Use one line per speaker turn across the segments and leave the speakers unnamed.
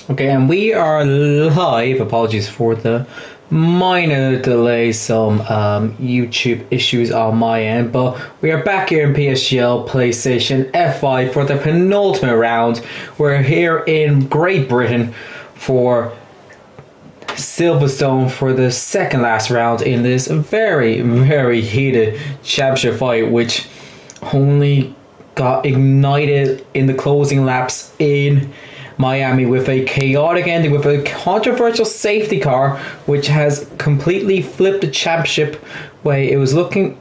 Okay, and we are live. Apologies for the minor delay, some YouTube issues on my end, but we are back here in PSGL PlayStation F5 for the penultimate round. We're here in Great Britain for Silverstone for the second last round in this very, very heated championship fight, which only got ignited in the closing laps in Miami with a chaotic ending with a controversial safety car, which has completely flipped the championship way. It was looking.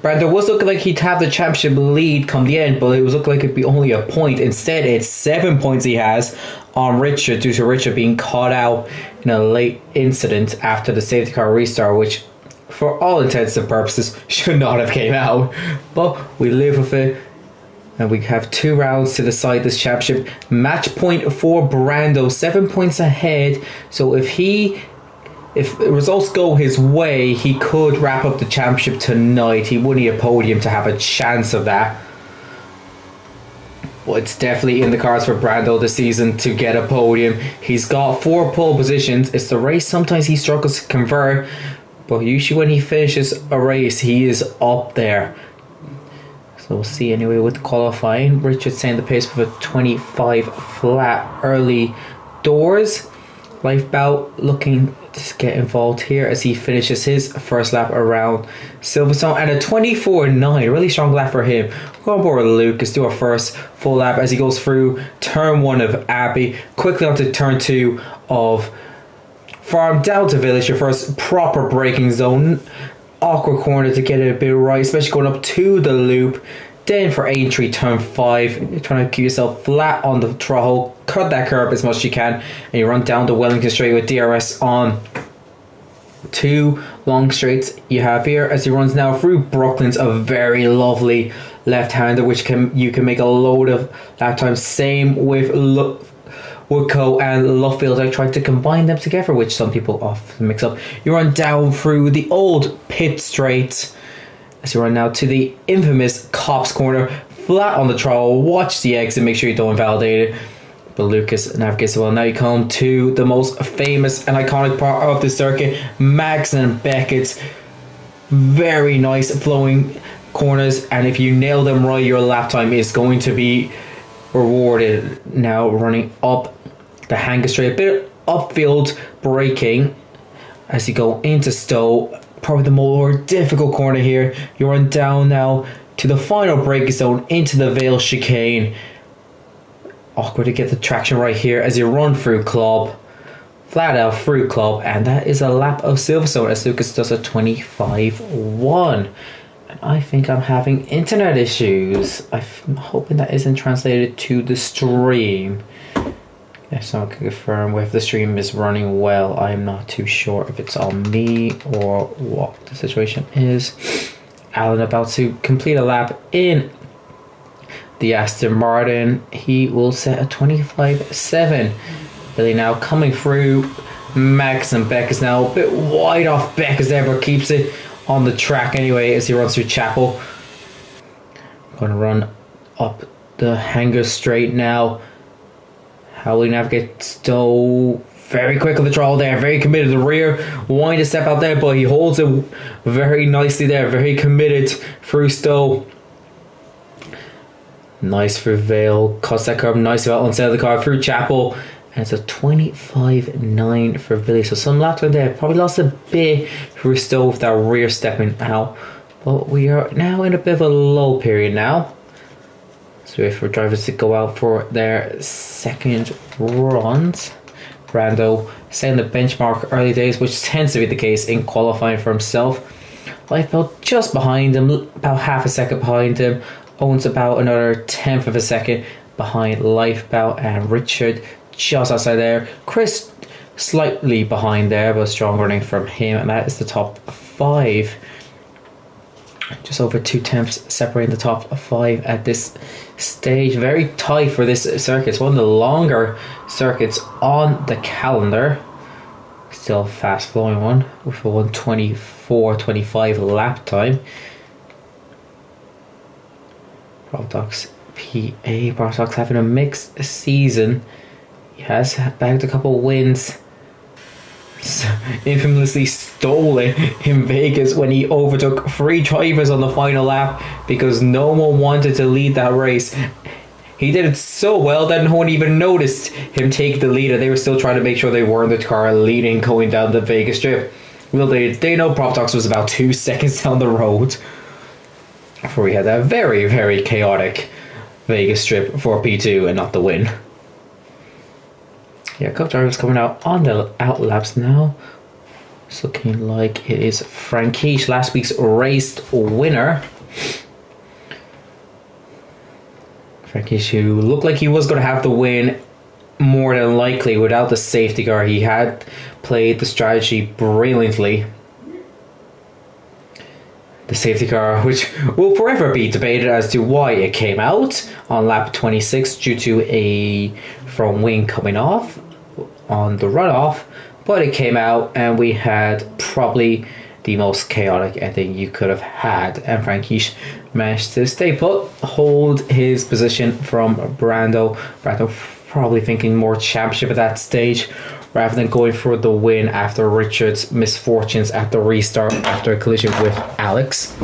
Brando was looking like he'd have the championship lead come the end, but it was looking like it'd be only a point. Instead, it's 7 points he has on Richard due to Richard being caught out in a late incident after the safety car restart, which, for all intents and purposes, should not have came out. But we live with it. And we have 2 rounds to decide this championship. Match point for Brando, 7 points ahead. So if results go his way, he could wrap up the championship tonight. He would need a podium to have a chance of that. Well, it's definitely in the cards for Brando this season to get a podium. He's got 4 pole positions. It's the race sometimes he struggles to convert, but usually when he finishes a race, he is up there. So we'll see anyway with the qualifying. Richard setting the pace with a 25 flat early doors. Lifeboat looking to get involved here as he finishes his first lap around Silverstone, and a 24.9, really strong lap for him. Go on board with Lucas, do a first full lap as he goes through turn 1 of Abbey, quickly onto turn 2 of Farm, down to Village, your first proper braking zone. Awkward corner to get it a bit right, especially going up to the loop. Then for Aintree turn 5, you're trying to keep yourself flat on the throttle, cut that curb as much as you can, and you run down the Wellington straight with DRS on. 2 long straights you have here as he runs now through Brooklyn's a very lovely left-hander, which you can make a load of lap time. Same with Woodcote and Luffield. I tried to combine them together, which some people often mix up. You run down through the old pit straight as you run now to the infamous Cops corner, flat on the throttle. Watch the exit, make sure you don't invalidate it. But Lucas navigates well. Now you come to the most famous and iconic part of the circuit, Max and Beckett's very nice flowing corners, and if you nail them right, your lap time is going to be rewarded. Now running up the Hanger straight, a bit upfield braking as you go into Stowe, probably the more difficult corner here. You run down now to the final braking zone into the Vale chicane. Awkward to get the traction right here as you run through Club, flat out through Club, and that is a lap of Silverstone as Lucas does a 25.1. And I think I'm having internet issues. I'm hoping that isn't translated to the stream. If someone can confirm if the stream is running well, I'm not too sure if it's on me or what the situation is. Alan about to complete a lap in the Aston Martin. He will set a 25.7. Billy now coming through Max, and Beck is now a bit wide off Beck as there, but keeps it on the track anyway as he runs through Chapel. Going to run up the Hanger straight now. How will he navigate Stowe? Very quick on the throttle there, very committed to the rear. Wanting to step out there, but he holds it very nicely there, very committed through Stowe. Nice for Vale, cuts that curb nicely out on the side of the car through Chapel, and it's a 25.9 for Billy. So some lap time there, probably lost a bit through Stowe with that rear stepping out, but we are now in a bit of a lull period now. So wait for drivers to go out for their second runs. Brando setting the benchmark early days, which tends to be the case in qualifying for himself. Lifeboat just behind him, about half a second behind him. Owns about another 1/10 of a second behind Lifeboat, and Richard just outside there. Chris slightly behind there, but strong running from him, and that is the top 5. Just over 2/10 separating the top 5 at this stage. Very tight for this circuit. It's one of the longer circuits on the calendar. Still a fast flowing one with a 1:24.25 lap time. Brodox PA. Brodox having a mixed season. He has bagged a couple of wins. Infamously stolen in Vegas when he overtook 3 drivers on the final lap because no one wanted to lead that race. He did it so well that no one even noticed him take the lead, and they were still trying to make sure they weren't the car leading going down the Vegas Strip. Well, they know Prop Talks was about 2 seconds down the road before we had that very, very chaotic Vegas Strip for P2 and not the win. Yeah, Cup drivers coming out on the out laps now. It's looking like it is Frankish, last week's race winner. Frankish, who looked like he was going to have the win more than likely without the safety car. He had played the strategy brilliantly. The safety car, which will forever be debated as to why it came out on lap 26 due to a front wing coming off on the runoff, but it came out and we had probably the most chaotic ending you could have had, and Frankish managed to stay put, hold his position from Brando probably thinking more championship at that stage rather than going for the win after Richard's misfortunes at the restart after a collision with Alex.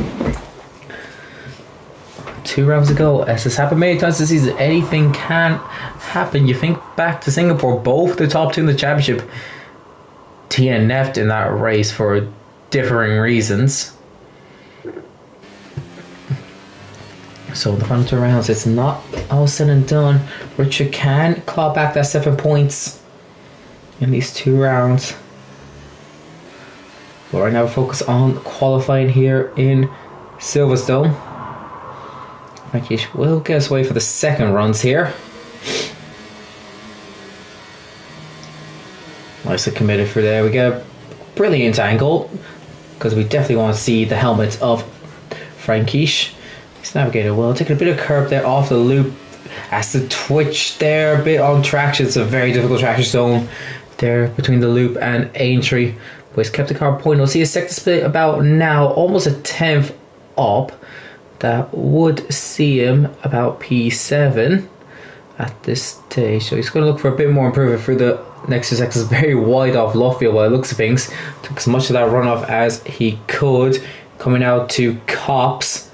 2 rounds ago, as has happened many times this season, anything can happen. You think back to Singapore, both the top 2 in the championship TNF'd in that race for differing reasons. So in the final 2 rounds, it's not all said and done. Richard can claw back that 7 points in these 2 rounds. But right now, focus on qualifying here in Silverstone. Frankish will get us away for the second runs here. Nicely committed for there. We get a brilliant angle because we definitely want to see the helmet of Frankish. He's navigated well, taking a bit of curb there off the loop. Has to twitch there a bit on traction. It's a very difficult traction zone there between the loop and Aintree. But he's kept the car point. We'll see a sector split about now, almost a 10th up. That would see him about P7 at this stage. So he's going to look for a bit more improvement through the next 2 sectors. Very wide off Luffield by the looks of things. Took as much of that runoff as he could. Coming out to Cops.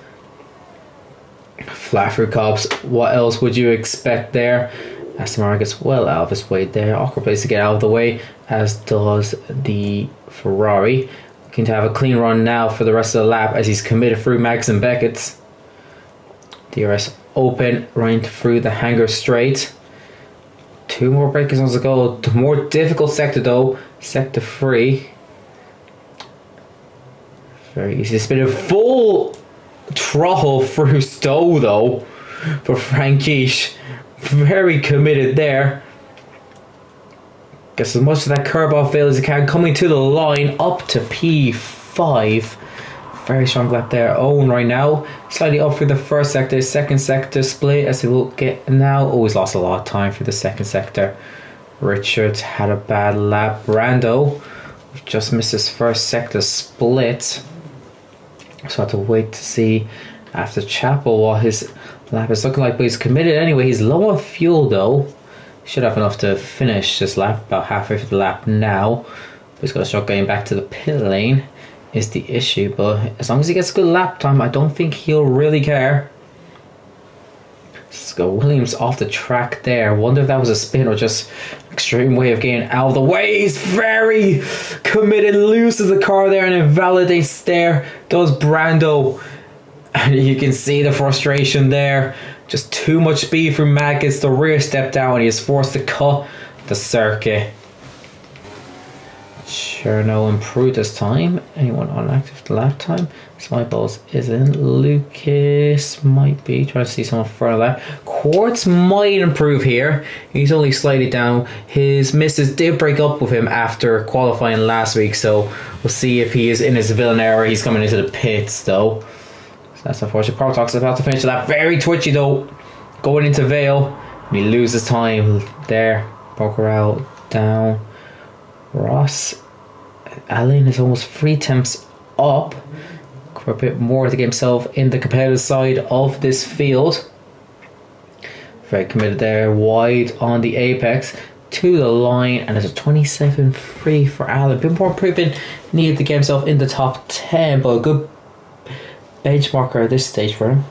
Flat through Cops. What else would you expect there? Aston Martin gets well out of his way there. Awkward place to get out of the way, as does the Ferrari. Looking to have a clean run now for the rest of the lap as he's committed through Max and Beckett's. DRS open, right through the hangar straight. 2 more braking zones to go. The more difficult sector though, sector 3. Very easy. It's been a full throttle through Stowe though for Frankish. Very committed there. Gets as much of that curb off fail as he can. Coming to the line up to P5. Very strong lap there. Owen right now. Slightly up for the first sector. Second sector split as he will get now. Oh, he's lost a lot of time for the second sector. Richard had a bad lap. Brando just missed his first sector split. So I have to wait to see after Chapel what his lap is looking like. But he's committed anyway. He's low on fuel though. Should have enough to finish this lap. About halfway through the lap now. But he's got to start getting back to the pit lane is the issue. But as long as he gets a good lap time, I don't think he'll really care. Let's go. Williams off the track there. Wonder if that was a spin or just an extreme way of getting out of the way. He's very committed. Loses the car there and it validates there. Does Brando. And you can see the frustration there. Just too much speed from Matt. Gets the rear step down and he is forced to cut the circuit. Sure, no improved this time. Anyone on active lap time? Smileballs isn't. Lucas might be trying to see someone further left. Quartz might improve here. He's only slightly down. His misses did break up with him after qualifying last week, so we'll see if he is in his villain era. He's coming into the pits though. So that's unfortunate. Power Talk's about to finish that. Very twitchy though. Going into Vale. And he loses time there. Poker out. Down. Ross Allen is almost 3 temps up for a bit more to get himself in the competitive side of this field. Very committed there, wide on the apex. to the line, and it's a 27-3 for Allen. A bit more improvement needed to get himself in the top 10, but a good benchmarker at this stage for him.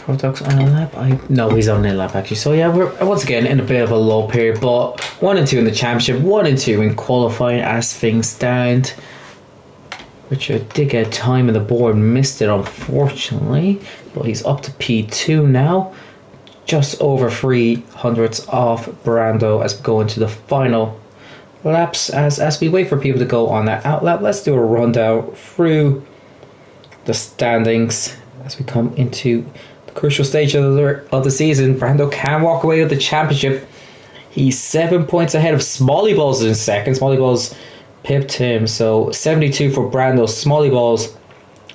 Products on a lap? No, he's on a lap actually. So yeah, we're once again in a bit of a low period, but 1 and 2 in the championship, 1 and 2 in qualifying as things stand. Richard did get time in the board, missed it unfortunately, but he's up to P2 now, just over 300ths off Brando as we go into the final laps. As we wait for people to go on that out lap, let's do a rundown through the standings as we come into crucial stage of the season. Brando can walk away with the championship. He's 7 points ahead of Smalley Balls in second. Smalley Balls pipped him, so 72 for Brando. Smalley Balls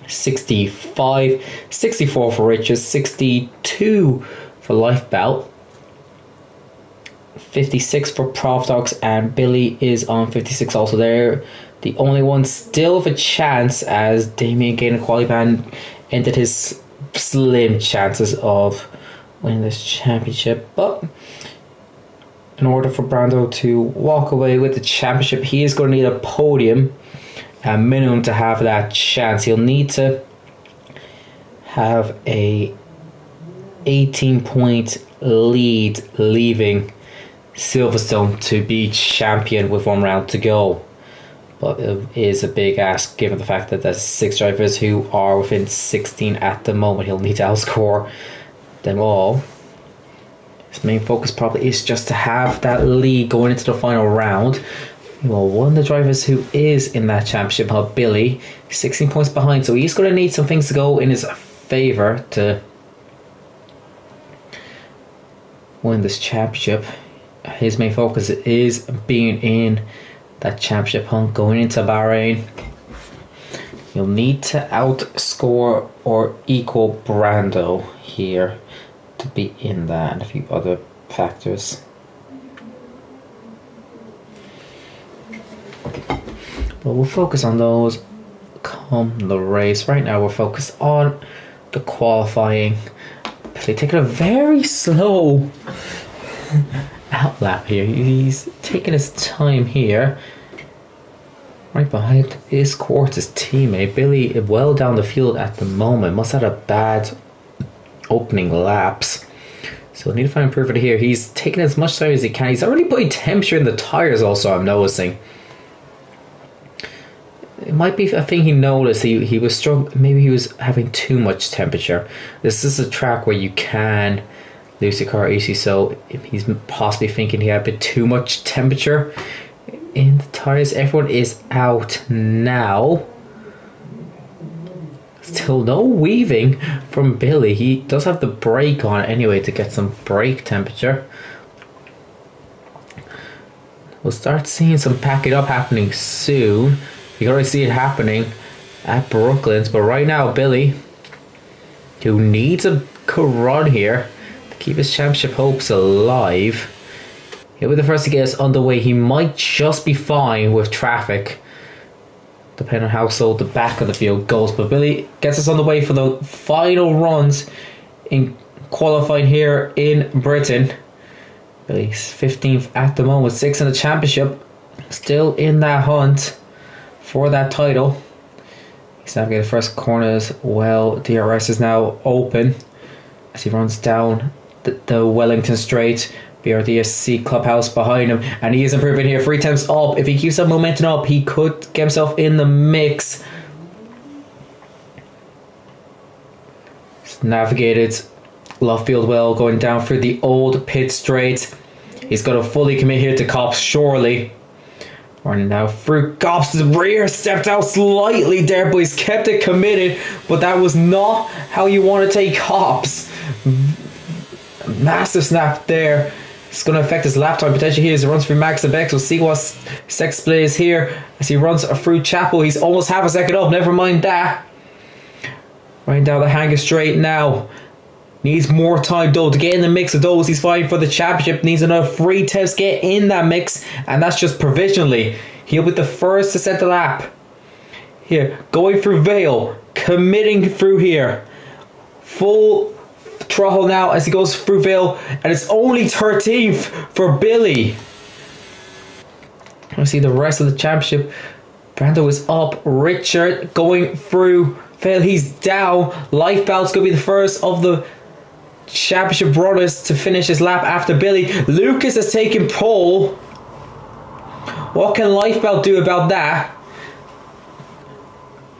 65, 64 for Richards, 62 for Lifebelt, 56 for Prof Dogs, and Billy is on 56 also. They're the only one still with a chance, as Damien Gain and Quali Band ended his slim chances of winning this championship. But in order for Brando to walk away with the championship, he is going to need a podium at minimum to have that chance. He'll need to have a 18-point lead leaving Silverstone to be champion with 1 round to go. But it is a big ask given the fact that there's 6 drivers who are within 16 at the moment. He'll need to outscore them all. His main focus probably is just to have that lead going into the final round. Well, one of the drivers who is in that championship, Billy, 16 points behind, so he's going to need some things to go in his favour to win this championship. His main focus is being in that championship hunt going into Bahrain. You'll need to outscore or equal Brando here to be in that, and a few other factors. But we'll focus on those come the race. Right now we're focused on the qualifying. They're taking a very slow out lap here. He's taking his time here. Right behind his Quartus teammate Billy, well down the field at the moment. Must have had a bad opening laps, so need to find improvement here. He's taking as much time as he can. He's already putting temperature in the tires also, I'm noticing. It might be a thing he noticed. He was struggling. Maybe he was having too much temperature. This is a track where you can lose the car easy, so if he's possibly thinking he had a bit too much temperature in the tires. Everyone is out now. Still no weaving from Billy. He does have the brake on anyway to get some brake temperature. We'll start seeing some packing up happening soon. You can already see it happening at Brooklands, but right now Billy, who needs a good run here to keep his championship hopes alive, he'll be the first to get us underway. He might just be fine with traffic, depending on how slow the back of the field goes. But Billy gets us on the way for the final runs in qualifying here in Britain. Billy's 15th at the moment, 6th in the championship, still in that hunt for that title. He's navigating the first corner as well. DRS is now open as he runs down the Wellington Straight. BRDSC Clubhouse behind him, and he is improving here. 3 times up. If he keeps that momentum up, he could get himself in the mix. He's navigated left field well, going down through the old pit straight. He's got to fully commit here to Cops, surely. Running now through Cops' rear, stepped out slightly there, but he's kept it committed. But that was not how you want to take Cops. Massive snap there. It's going to affect his lap time potentially here as he runs through Max and Bex. We'll see what sex split is here as he runs through Chapel. He's almost half a second up. Never mind that. Right down the hanger straight now. Needs more time though to get in the mix of those. He's fighting for the championship. Needs another 3 attempts to get in that mix. And that's just provisionally. He'll be the first to set the lap. Here, going through Vale. Committing through here. Full throttle now as he goes through Vale. And it's only 13th for Billy. I see the rest of the championship. Brando is up. Richard going through Vale. He's down. Lifebout's going to be the first of the championship runners to finish his lap after Billy. Lucas has taken pole. What can Lifebout do about that?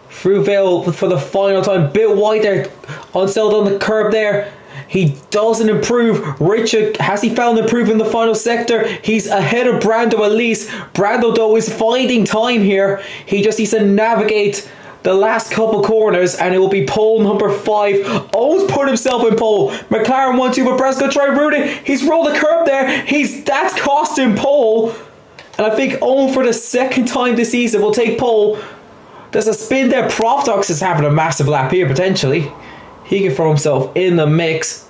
Through Vale for the final time. Bit wide there. Unsettled on the curb there. He doesn't improve. Richard, has he found improve in the final sector? He's ahead of Brando at least. Brando though is finding time here. He just needs to navigate the last couple corners and it will be pole number 5. Owens put himself in pole. McLaren 1-2, but Brad's going to try and root it. He's rolled the curb there. That's cost him pole. And I think Owen for the second time this season will take pole. There's a spin there. Profdox is having a massive lap here potentially. He can throw himself in the mix.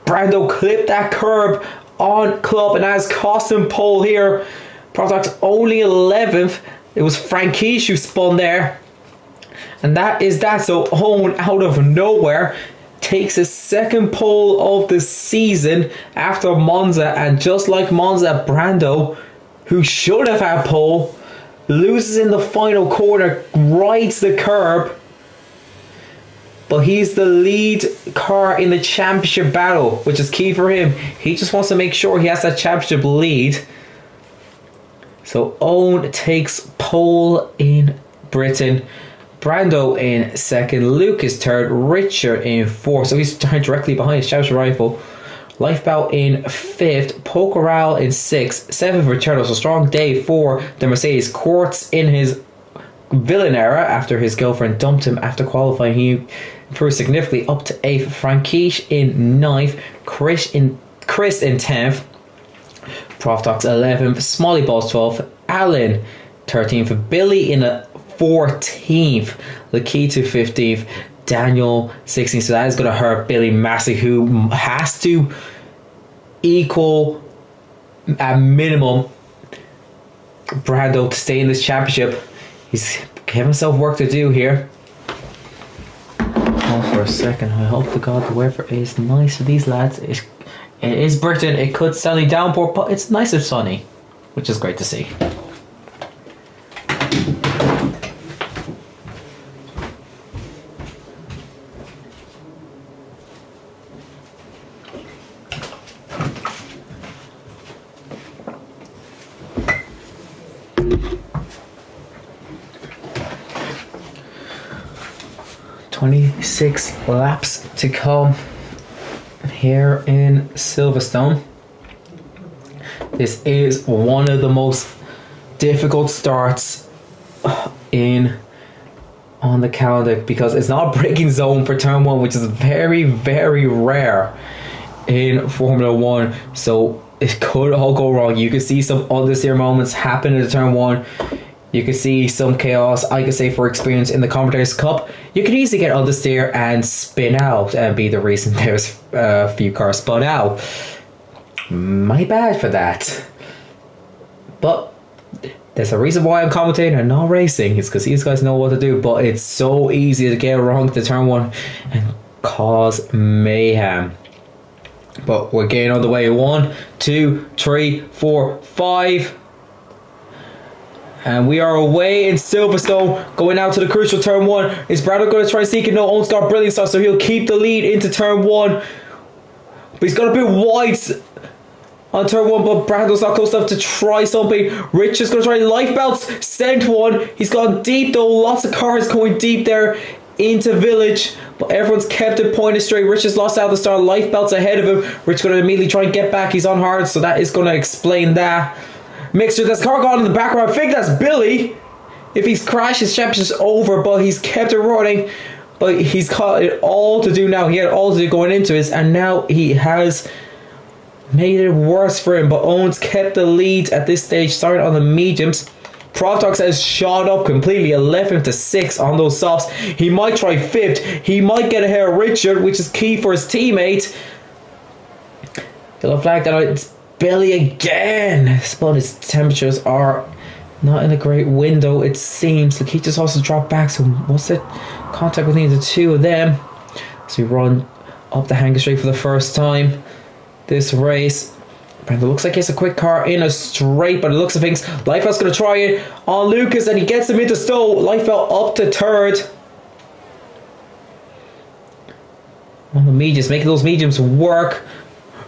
Brando clipped that curb on Club and has cost him pole here. Profdox only 11th. It was Frankish who spun there. And that is that. So Owen out of nowhere takes his second pole of the season after Monza. And just like Monza, Brando, who should have had pole, loses in the final corner, rides the curb. But he's the lead car in the championship battle, which is key for him. He just wants to make sure he has that championship lead. So Owen takes pole in Britain. Brando in second, Lucas third, Richard in fourth. So he's directly behind his championship rival. Lifebout in fifth, Pocoral in sixth, seventh Returno. So strong day for the Mercedes. Quartz in his villain era after his girlfriend dumped him after qualifying. He improved significantly up to 8th. Frankish in 9th. Chris in 10th. Profdox 11th. Smalley Balls 12th. Alan 13th. Billy in a 14th. Lakitu 15th. Daniel 16th. So that is going to hurt Billy Massey, who has to equal at minimum Brando to stay in this championship. He's giving himself work to do here. Hold for a second. I hope to God the weather is nice for these lads. It is Britain. It could suddenly downpour, but it's nice and sunny, which is great to see. Six laps to come here in Silverstone. This is one of the most difficult starts on the calendar because it's not a braking zone for turn 1, which is very, very rare in Formula 1. So it could all go wrong. You could see some understeer moments happen in the turn 1. You can see some chaos, I could say, for experience in the Commentators' Cup. You could easily get understeer and spin out and be the reason there's a few cars spun out. My bad for that. But there's a reason why I'm commentating and not racing. It's because these guys know what to do. But it's so easy to get wrong to turn 1 and cause mayhem. But we're getting on the way. 1, 2, 3, 4, 5. And we are away in Silverstone, going out to the crucial turn 1. Is Brando going to try and seek it? No, Owen's got brilliant stuff, so he'll keep the lead into turn 1. But he's got a bit wide on turn 1, but Brando's not close enough to try something. Rich is going to try Lifebelts, sent one. He's gone deep though, lots of cars going deep there into Village. But everyone's kept it pointed straight. Rich has lost out the start, Lifebelts ahead of him. Rich going to immediately try and get back. He's on hard, so that is going to explain that. Mixer, that's car gone in the background. I think that's Billy. If he's crashed, his championship's over, but he's kept it running. But he's got it all to do now. He had all to do going into it, and now he has made it worse for him, but Owens kept the lead at this stage, starting on the mediums. Protox has shot up completely, 11-6 on those softs. He might try 5th. He might get ahead of Richard, which is key for his teammate. Yellow flag that it's Billy again. But his temperatures are not in a great window, it seems. Lakitas also dropped back, so what's the contact between the two of them? So we run up the hanger straight for the first time this race. Brando looks like he has a quick car in a straight, but it looks of things. Lifefeld's going to try it on Lucas, and he gets him into Stowe. Lifefeld up to 3rd. On the mediums, making those mediums work.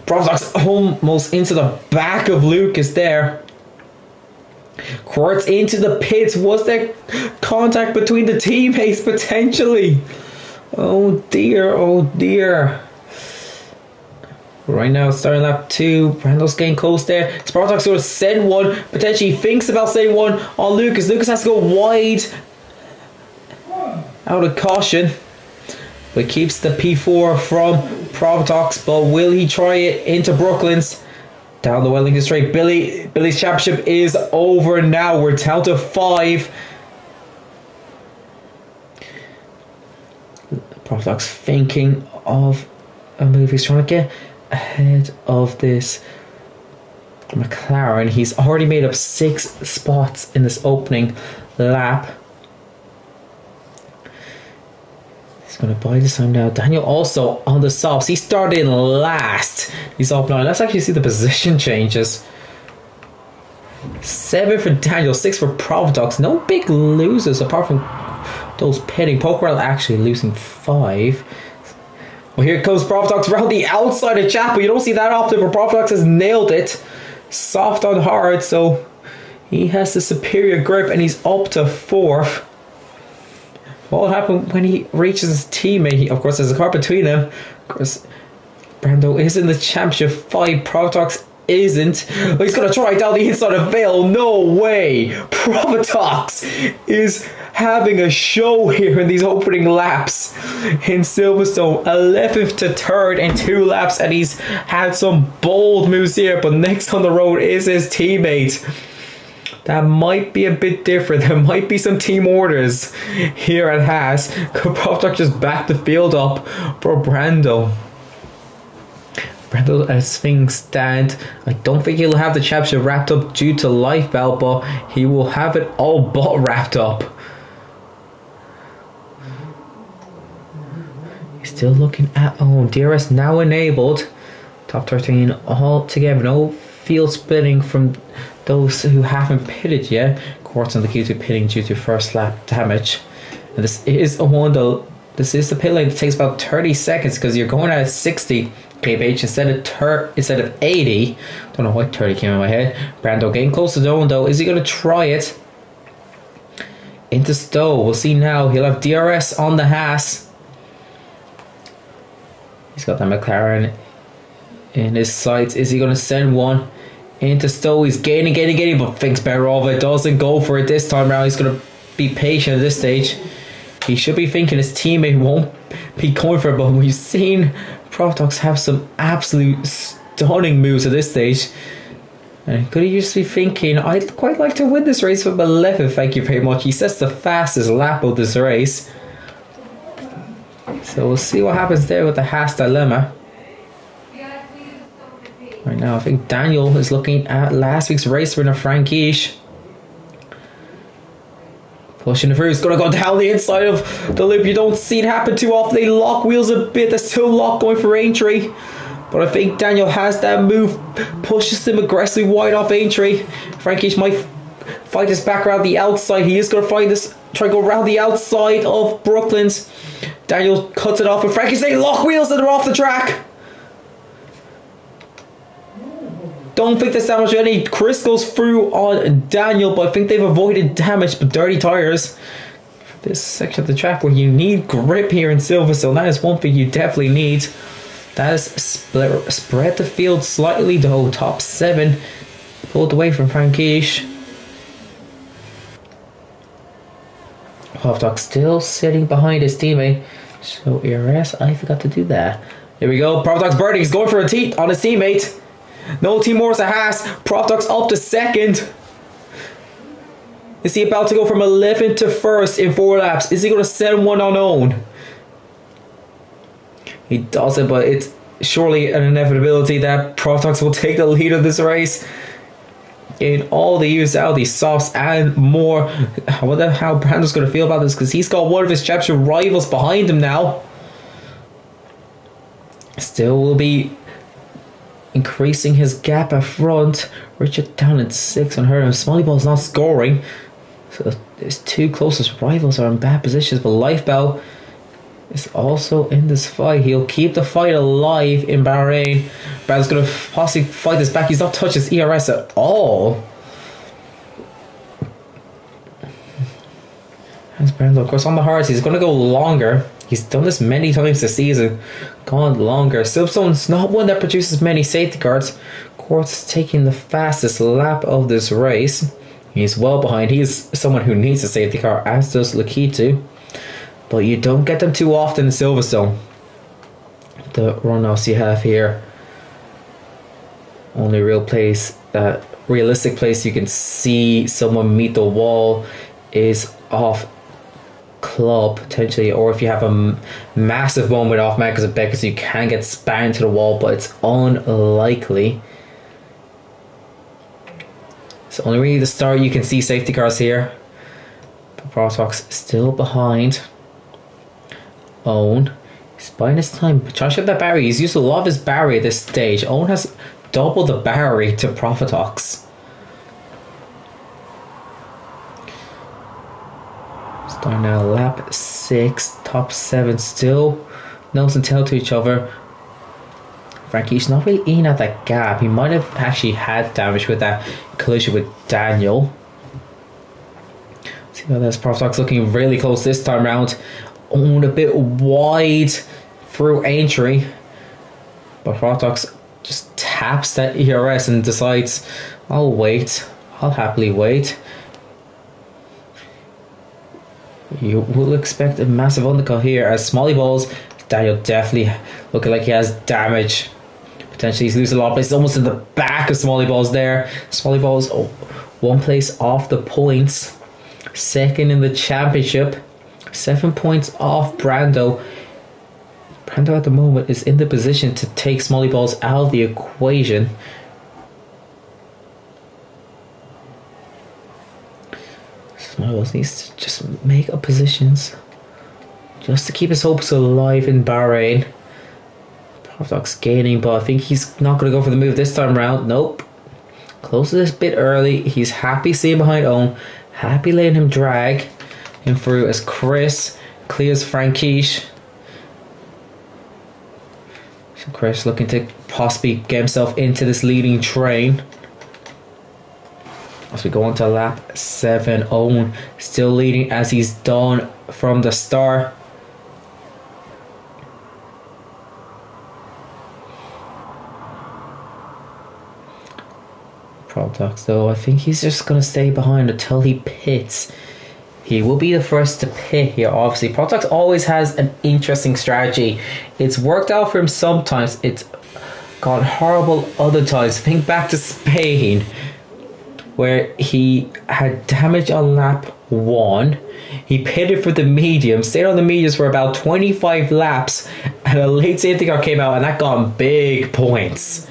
Protox almost into the back of Lucas there. Quartz into the pits. Was there contact between the teammates potentially? Oh dear, oh dear. Right now, starting lap 2. Brando's getting close there. Spartak's going to send one. Potentially thinks about sending one on Lucas. Lucas has to go wide out of caution, but keeps the P4 from Protox. But will he try it into Brooklyn's? Down the Wellington straight. Billy's championship is over now. We're down to 5. Protox thinking of a move. He's trying to get ahead of this McLaren. He's already made up 6 spots in this opening lap. He's going to buy this time now. Daniel also on the softs. He started in last. He's up now. Let's actually see the position changes. 7 for Daniel, 6 for Protox. No big losers apart from those pitting. Pokerwell actually losing 5. Well, here comes Protox around the outside of Chapel. You don't see that often, but Protox has nailed it. Soft on hard, so he has the superior grip, and he's up to 4th. What will happen when he reaches his teammate? Of course, there's a car between them. Of course, Brando is in the championship 5. Protox isn't. Oh, he's going to try down the inside of Vale. No way. Protox is having a show here in these opening laps in Silverstone. 11th to 3rd in 2 laps, and he's had some bold moves here, but next on the road is his teammate. That might be a bit different. There might be some team orders here at Haas. Could Protox just back the field up for Brando? Brando, as things stand, I don't think he'll have the championship wrapped up due to Lifebelt, but he will have it all but wrapped up. He's still looking at DRS now enabled. Top 13 all together. No field splitting from those who haven't pitted yet. Quartz on the key to pitting due to first lap damage. And this is the pit lane that takes about 30 seconds because you're going at 60 kph instead of 80. Don't know why 30 came in my head. Brando getting close to Dolan though. Is he going to try it? Into Stowe. We'll see now. He'll have DRS on the Haas. He's got that McLaren in his sights. Is he going to send one into Stowe? He's gaining, but thinks better of it. Doesn't go for it this time around. He's going to be patient at this stage. He should be thinking his teammate won't be going for it, but we've seen Protox have some absolute stunning moves at this stage. And could he just be thinking, I'd quite like to win this race from 11th, thank you very much. He sets the fastest lap of this race. So we'll see what happens there with the Haas dilemma. Right now, I think Daniel is looking at last week's race winner, Frankish. Pushing through, it's going to go down the inside of the loop. You don't see it happen too often. They lock wheels a bit. There's still lock going for Aintree. But I think Daniel has that move. Pushes him aggressively wide off Aintree. Frankish might fight this back around the outside. He is going to find this. Try to go around the outside of Brooklyn's. Daniel cuts it off. And Frankish, they lock wheels and they're off the track. Don't think there's damage any. Chris goes through on Daniel, but I think they've avoided damage. But dirty tires. This section of the track where you need grip here in Silverstone. That is one thing you definitely need. That is spread the field slightly though. Top 7 pulled away from Frankish. Protox still sitting behind his teammate. So ERS, I forgot to do that. Here we go. Protox birdie. He's going for a teat on his teammate. No Team Morris a Haas. Profdox up to second. Is he about to go from 11th to 1st in 4 laps? Is he going to send one on own? He doesn't, but it's surely an inevitability that Profdox will take the lead of this race. In all the use out these softs and more. I wonder how Brando's going to feel about this, because he's got one of his championship rivals behind him now. Still will be increasing his gap up front. Richard down in 6th on her, and Smallyball's not scoring. So his 2 closest rivals are in bad positions, but Lifebell is also in this fight. He'll keep the fight alive in Bahrain. Brad's going to possibly fight this back. He's not touched his ERS at all. As Brando, of course, on the hards, he's going to go longer. He's done this many times this season. Gone longer. Silverstone's not one that produces many safety cars. Quartz taking the fastest lap of this race. He's well behind. He's someone who needs a safety car, as does Lakitu. But you don't get them too often in Silverstone. The runoffs you have here. Only realistic place you can see someone meet the wall is off club, potentially. Or if you have a massive moment off Marcus of Beckers, you can get spun into the wall, but it's unlikely. It's only really the start you can see safety cars here. But Protox still behind. Owen. He's buying his time. Trying to shut that barrier. He's used a lot of his barrier at this stage. Owen has double the barrier to Profitox. Starting now lap 6. Top 7 still nose and tail to each other. Frankie's not really in at that gap. He might have actually had damage with that collision with Daniel. See how that's Profitox looking really close this time round. Owned a bit wide through entry, but Profitox just taps that ERS and decides, I'll wait. I'll happily wait. You will expect a massive undercut here as Smalley Balls. Daniel definitely looking like he has damage. Potentially he's losing a lot, but he's almost in the back of Smalley Balls there. Smalley Balls, one place off the points. Second in the championship. 7 points off Brando. Brando at the moment is in the position to take Smalley Balls out of the equation. Smalley Balls needs to just make up positions just to keep his hopes alive in Bahrain. Profitox gaining, but I think he's not going to go for the move this time around. Nope. Closes this bit early. He's happy staying behind Owen. Happy letting him drag him through as Chris clears Frankish. So Chris looking to possibly get himself into this leading train. As we go on to lap 7, Owen still leading as he's done from the start. Profitox though, I think he's just going to stay behind until he pits. He will be the first to pit here, obviously. Profitox always has an interesting strategy. It's worked out for him sometimes. It's gone horrible other times. Think back to Spain, where he had damage on lap 1. He pitted for the medium, stayed on the mediums for about 25 laps, and a late safety car came out, and that got him big points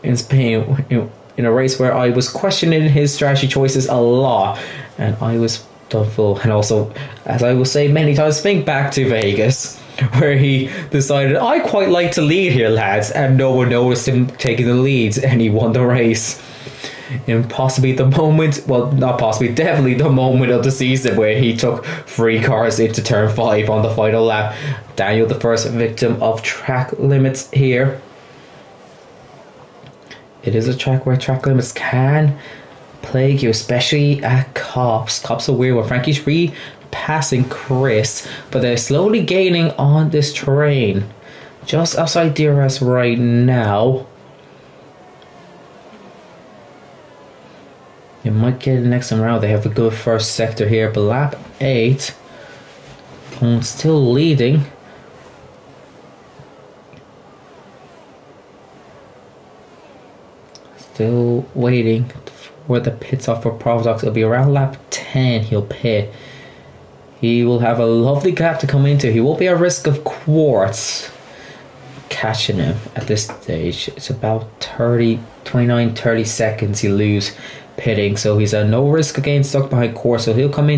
in Spain. In a race where I was questioning his strategy choices a lot, and I was doubtful. And also, as I will say many times, think back to Vegas, where he decided, I quite like to lead here, lads, and no one noticed him taking the leads, and he won the race. And possibly the moment, well, not possibly, definitely the moment of the season where he took 3 cars into turn 5 on the final lap. Daniel, the first victim of track limits here. It is a track where track limits can plague you, especially at Cops. Cops are weird when Frankie's passing Chris, but they're slowly gaining on this train. Just outside DRS right now. You might get it next time around. They have a good first sector here, but lap 8, still leading. Still waiting for the pit stop for Provodox. It'll be around lap 10 he'll pit. He will have a lovely gap to come into. He won't be at risk of Quartz catching him at this stage. It's about 30 seconds he lose pitting, so he's at no risk of getting stuck behind Quartz, so he'll come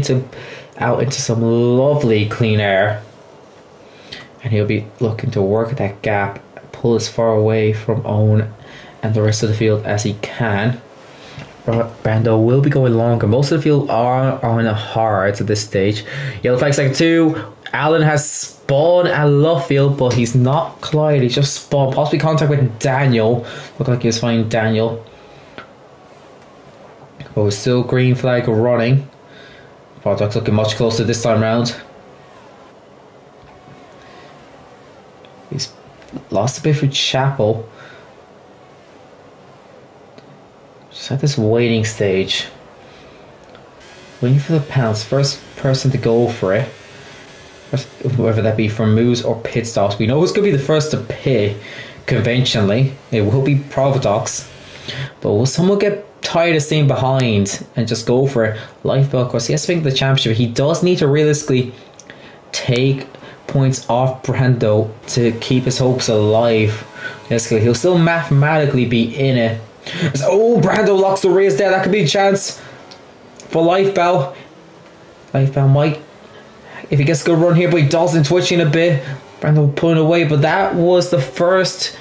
out into some lovely clean air, and he'll be looking to work that gap, pull as far away from Owen and the rest of the field as he can. Brando will be going longer. Most of the field are on a hard at this stage. Yellow flag second 2. Allen has spun at Luffield, but he's not collided. He's just spun. Possibly contact with Daniel. Looked like he was finding Daniel. But we're still green flag running. Product's looking much closer this time round. He's lost a bit for Chapel. Just at this waiting stage. Waiting for the pounce. First person to go for it. Whether that be for moves or pit stops. We know who's going to be the first to pit conventionally. It will be Provodox. But will someone get tired of staying behind and just go for it? Lifebelt, of course, he has to make the championship. He does need to realistically take points off Brando to keep his hopes alive. Basically, he'll still mathematically be in it. Oh, Brando locks the race there. That could be a chance for Lifebelt. Lifebelt might, if he gets a good run here, but he doesn't, twitching a bit. Brando pulling away, but that was the first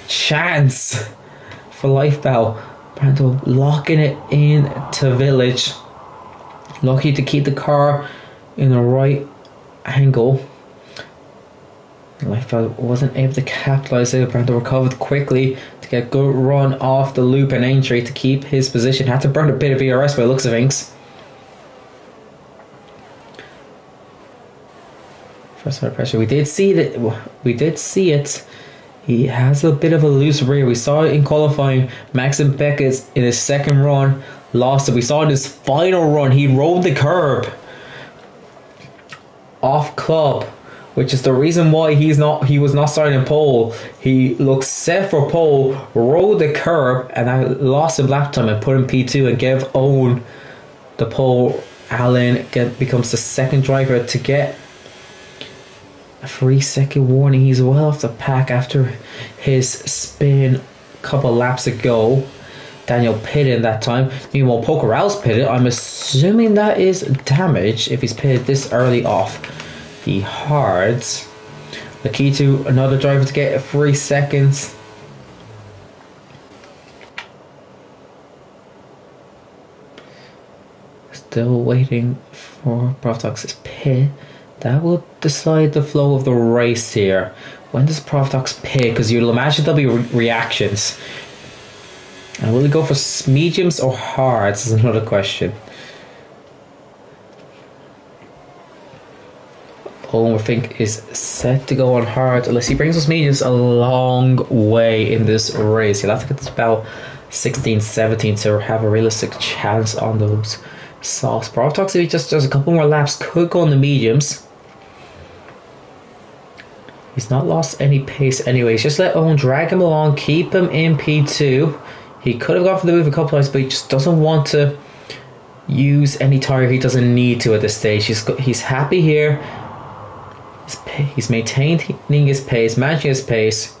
chance for Lifebelt. Brando locking it in to Village. Lucky to keep the car in the right angle. Lifebelt wasn't able to capitalise it. Brando recovered quickly to get a good run off the loop and entry to keep his position. Had to burn a bit of VRS by the looks of things. First high pressure. We did see it. He has a bit of a loose rear. We saw it in qualifying. Maxim Beckett's in his second run lost it. We saw in his final run he rode the curb off club, which is the reason why he was not starting in pole. He looked set for pole, rode the curb, and I lost him lap time and put him P2 and gave Owen the pole. Allen becomes the second driver to get a 3-second warning. He's well off the pack after his spin a couple laps ago. Daniel pitted that time. Meanwhile, Pokeral's pitted. I'm assuming that is damage if he's pitted this early off the hards. The key to another driver to get 3 seconds. Still waiting for Provodox's pit. That will decide the flow of the race here. When does Provodox pit? Because you'll imagine there'll be reactions. And will he go for mediums or hards is another question. Owen, I think, is set to go on hard unless he brings us mediums a long way in this race. He'll have to get this about 16, 17 to have a realistic chance on those softs. Provodox, if he just does a couple more laps, could go on the mediums. He's not lost any pace anyways. Just let Owen drag him along, keep him in P2. He could have gone for the move a couple times, but he just doesn't want to use any tire he doesn't need to at this stage. He's happy here. He's maintaining his pace, managing his pace.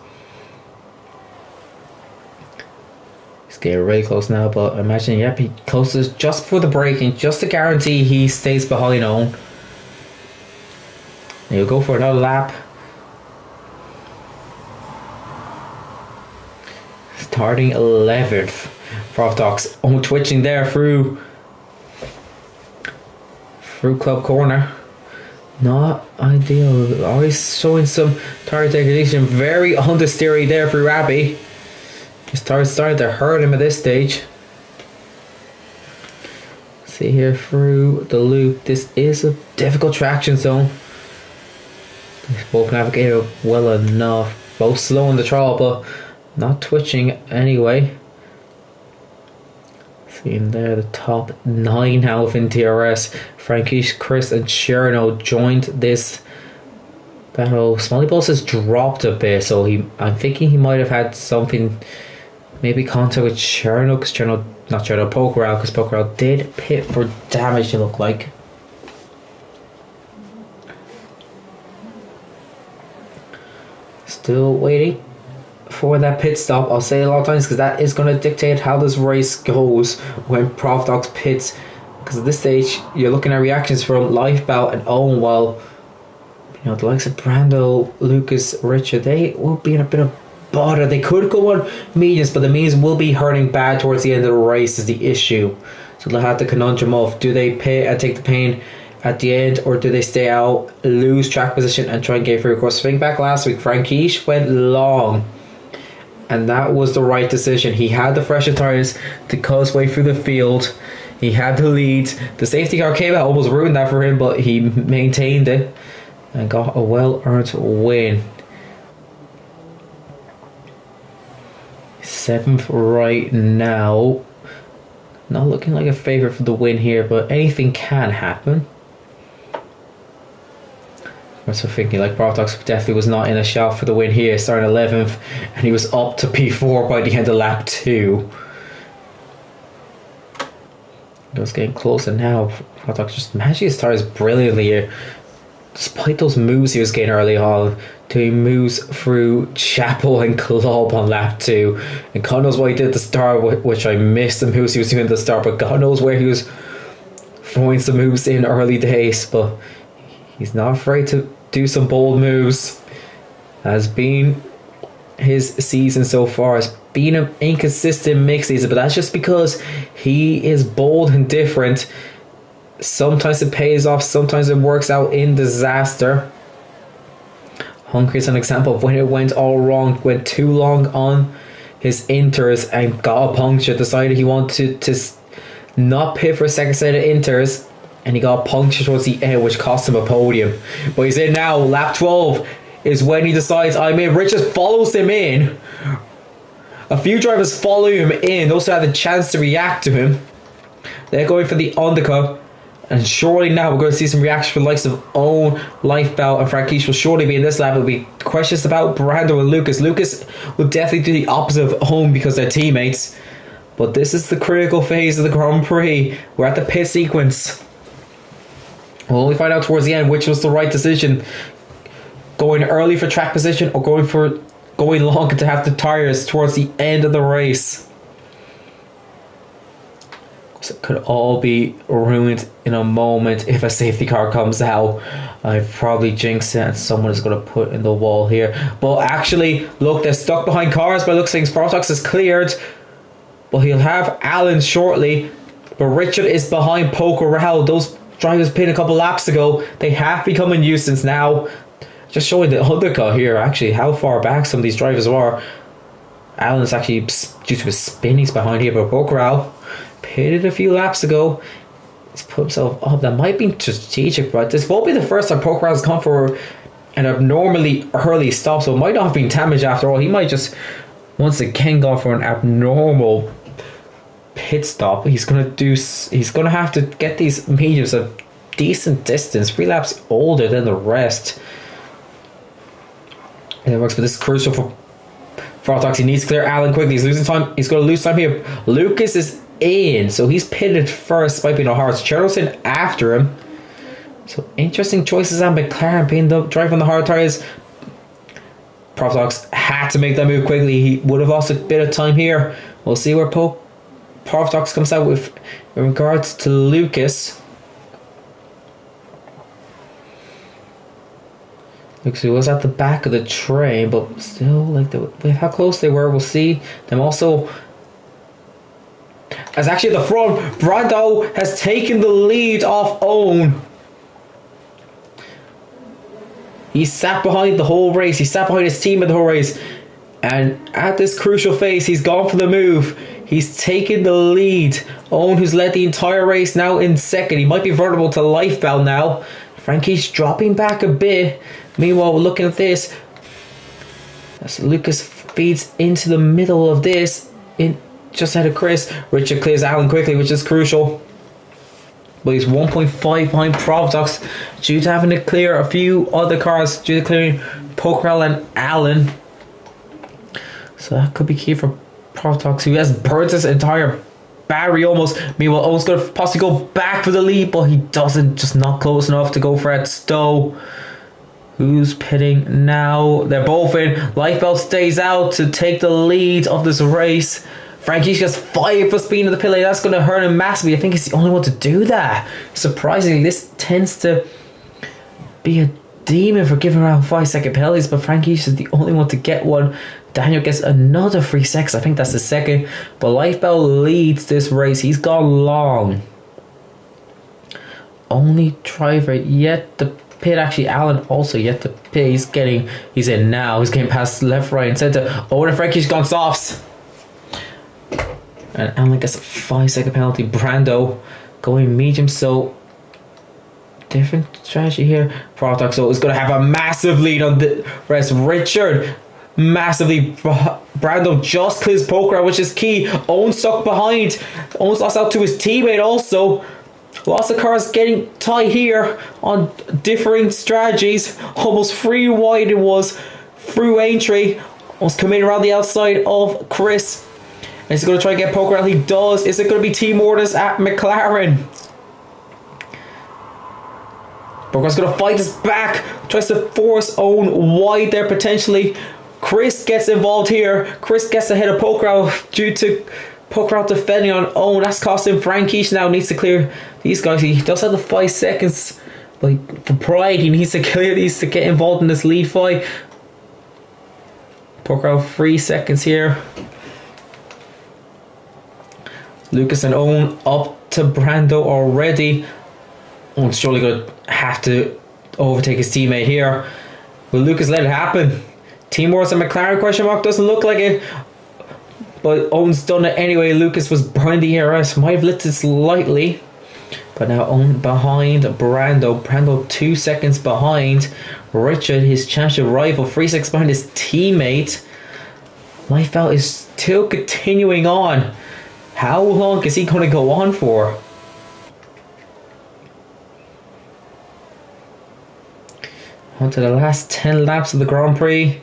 He's getting really close now, but imagine, yep, he closes just for the braking, just to guarantee he stays behind Owen. And he'll go for another lap. Starting 11th. Provodox twitching there through club corner. Not ideal. Always showing some tire degradation. Very understeery there through Abbey. His tires started to hurt him at this stage. See here through the loop. This is a difficult traction zone. They've both navigated well enough. Both slow in the trial, but not twitching anyway. Seeing there the top 9 now within DRS. Frankish, Chris and Cherno joined this battle. Smalley Boss has dropped a bit, so I'm thinking he might have had something maybe contact with Cherno, because Pokerel, because Pokerel did pit for damage, it looked like. Still waiting for that pit stop. I'll say it a lot of times because that is going to dictate how this race goes when Prof Dogs pits. Because at this stage, you're looking at reactions from Lifebout and Owen. While the likes of Brando, Lucas, Richard, they will be in a bit of bother. They could go on mediums, but the mediums will be hurting bad towards the end of the race is the issue. So they'll have the conundrum of, do they pit and take the pain at the end, or do they stay out, lose track position and try and get through? Of course, think back last week, Frankish went long, and that was the right decision. He had the fresher tires to cut his way through the field. He had the lead. The safety car came out, almost ruined that for him, but he maintained it and got a well-earned win. 7th right now. Not looking like a favourite for the win here, but anything can happen. I'm also thinking like Bartox definitely was not in a shout for the win here, starting 11th, and he was up to P4 by the end of lap 2. It was getting closer now. Bartox just managing his tires brilliantly here. Despite those moves he was getting early on, doing moves through Chapel and Club on lap 2. And God knows what he did at the start, which I missed the moves he was doing at the start, but God knows where he was throwing some moves in early days. But he's not afraid to do some bold moves. Has been his season so far. It's been an inconsistent mix season, but that's just because he is bold and different. Sometimes it pays off, sometimes it works out in disaster. Hungary is an example of when it went all wrong, went too long on his inters and got a puncture, decided he wanted to not pit for a second set of inters, and he got a puncture towards the end, which cost him a podium. But he's in now. Lap 12 is when he decides, I'm in. Richards follows him in. A few drivers follow him in. Those who had the chance to react to him. They're going for the undercut. And surely now we're going to see some reaction from the likes of Owen, Lifebout, and Frankish will surely be in this lap. It'll be questions about Brando and Lucas. Lucas will definitely do the opposite of Owen because they're teammates. But this is the critical phase of the Grand Prix. We're at the pit sequence. We'll only find out towards the end which was the right decision. Going early for track position or going long to have the tyres towards the end of the race. It could all be ruined in a moment if a safety car comes out. I've probably jinxed it and someone is going to put in the wall here. But actually, look, they're stuck behind cars. But looks like Spartox is cleared. But he'll have Allen shortly. But Richard is behind Pokerel. Those drivers pitted a couple laps ago. They have become a nuisance now. Just showing the undercut here, actually, how far back some of these drivers are. Allen's actually, due to his spin, he's behind here. But Pokerel pitted a few laps ago. He's put himself up. That might be strategic, but this won't be the first time Pokerel's come for an abnormally early stop, so it might not have been damage after all. He might just once again go for an abnormal pit stop. He's gonna have to get these mediums a decent distance, 3 laps older than the rest. And it works, but this is crucial for Frotox. He needs to clear Allen quickly. He's losing time. He's going to lose time here. Lucas is in, so he's pitted first, might be no hard. Charles in after him. So interesting choices on McLaren being the driver on the hard tires. Proftox had to make that move quickly. He would have lost a bit of time here. We'll see where Proftox comes out with in regards to Lucas. Looks he was at the back of the train, but still, like with how close they were, we'll see them also. As actually at the front, Brando has taken the lead off Owen. He sat behind the whole race. He sat behind his team in the whole race. And at this crucial phase, he's gone for the move. He's taken the lead. Owen, who's led the entire race, now in second. He might be vulnerable to Lifebound now. Frankie's dropping back a bit. Meanwhile, we're looking at this. As Lucas feeds into the middle of this, in just ahead of Chris. Richard clears Allen quickly, which is crucial. But he's 1.5 behind Protox due to having to clear a few other cars, due to clearing Pokerel and Allen. So that could be key for Protox, who has burnt his entire battery almost. Meanwhile, Owen's going to possibly go back for the lead, but he doesn't, just not close enough to go for it. Stowe, who's pitting now? They're both in. Lifebelt stays out to take the lead of this race. Frankie's just 5 for speed in the pit lane. That's going to hurt him massively. I think he's the only one to do that. Surprisingly, this tends to be a demon for giving around 5-second penalties, but Frankie's is the only one to get one. Daniel gets another 3 seconds. I think that's the second. But Lifebelt leads this race. He's gone long. Only driver yet to pit. Actually, Alan also yet to pit. He's in now. He's getting past left, right, and center. Oh, and Frankie's gone softs. And Alan gets a 5-second penalty. Brando going medium, so different strategy here. Protox is going to have a massive lead on the rest. Richard massively. Brando just clears poker out, which is key. Owen stuck behind. Owen's lost out to his teammate also. Lots of cars getting tight here on differing strategies. Almost free wide it was through entry. Almost coming around the outside of Chris. And he's going to try and get poker out. He does. Is it going to be Team Mortis at McLaren? Poker's going to fight his back. Tries to force Owen wide there potentially. Chris gets involved here. Chris gets ahead of Poker out due to Poker out defending on Owen. That's costing Frankish now. Needs to clear these guys. He does have the 5 seconds. Like, for pride, he needs to clear these to get involved in this lead fight. Poker out 3 seconds here. Lucas and Owen up to Brando already. Owen's surely going to have to overtake his teammate here. Will Lucas let it happen? Team Wars and McLaren question mark? Doesn't look like it. But Owen's done it anyway. Lucas was behind the ERS. Might have lifted slightly. But now Owen behind Brando. Brando 2 seconds behind. Richard, his championship rival, 3 seconds behind his teammate. Lifebelt is still continuing on. How long is he going to go on for? On to the last 10 laps of the Grand Prix.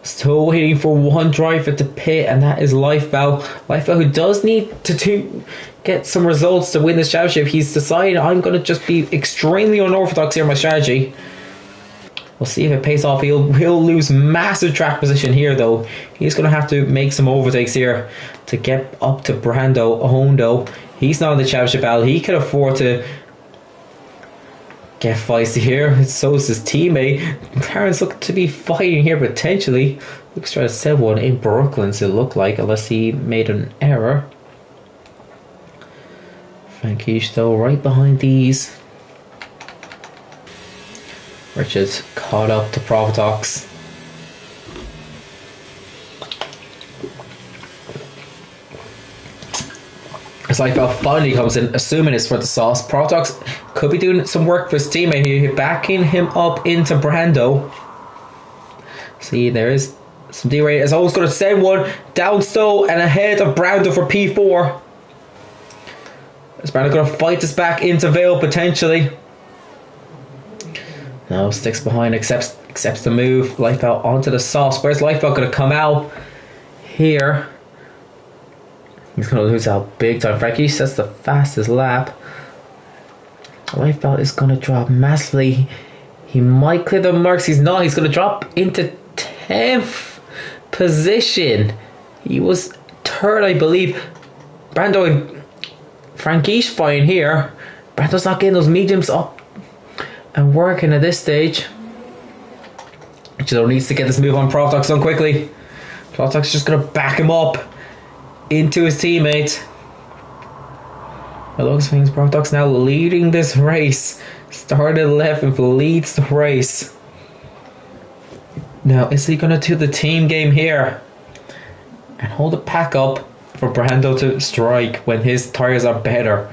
Still waiting for one driver to pit, and that is Lifebelt. Lifebelt, who does need to get some results to win this championship. He's decided, I'm going to just be extremely unorthodox here in my strategy. We'll see if it pays off. He'll lose massive track position here, though. He's going to have to make some overtakes here to get up to Brando. Hondo, he's not in the championship battle. He can afford to get feisty here. So is his teammate. McLaren's looking to be fighting here potentially. Looks trying to set one in Brooklyn's, it looked like, unless he made an error. Frankish though right behind these. Richards caught up to Provotox. It's like Bell finally comes in, assuming it's for the sauce. Provotox could be doing some work for his teammate here, backing him up into Brando. See, there is some D-rate. It's always going to send one down Stowe and ahead of Brando for P4. Is Brando going to fight this back into Vale potentially? No, sticks behind, accepts the move. Lifebelt onto the sauce. Where's Lifebelt going to come out? Here. He's going to lose out big time. Frankie sets the fastest lap. Lifebelt is going to drop massively. He might clear the marks. He's not. He's going to drop into 10th position. He was 3rd, I believe. Brando and Frankish fighting here. Brando's not getting those mediums up and working at this stage. Jill needs to get this move on Provotox done quickly. Provotox is just going to back him up into his teammate. It looks like Provotox now leading this race. Started 11th, leads the race. Now, is he going to do the team game here and hold the pack up for Brando to strike when his tires are better?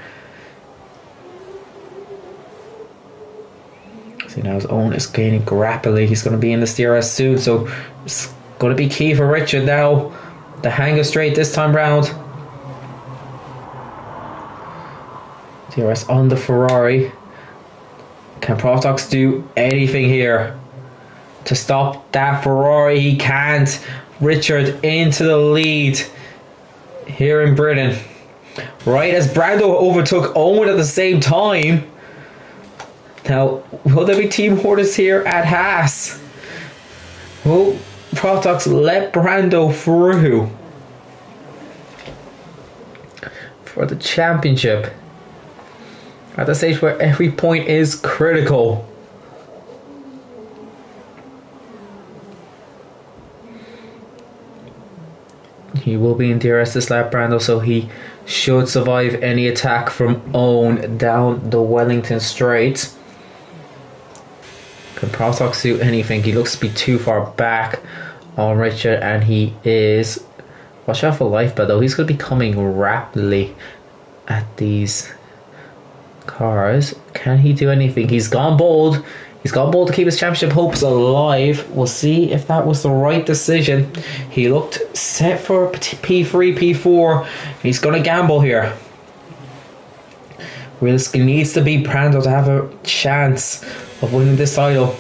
See, now his own is gaining rapidly. He's going to be in the DRS soon, so it's going to be key for Richard now to hang it straight this time round. DRS on the Ferrari. Can Provotox do anything here to stop that Ferrari? He can't. Richard into the lead. here in Britain. Right as Brando overtook Owen at the same time. Now, will there be team orders here at Haas? Will Protox let Brando through for the championship at the stage where every point is critical? He will be in DRS this lap, Brando, so he should survive any attack from Owen down the Wellington Straight. Can Protox do anything? He looks to be too far back on Richard, and he is. Watch out for life belt though. He's going to be coming rapidly at these cars. Can he do anything? He's gone bold. He's gone bold to keep his championship hopes alive. We'll see if that was the right decision. He looked set for P3, P4. He's going to gamble here. Risk needs to be Brando to have a chance of winning this title.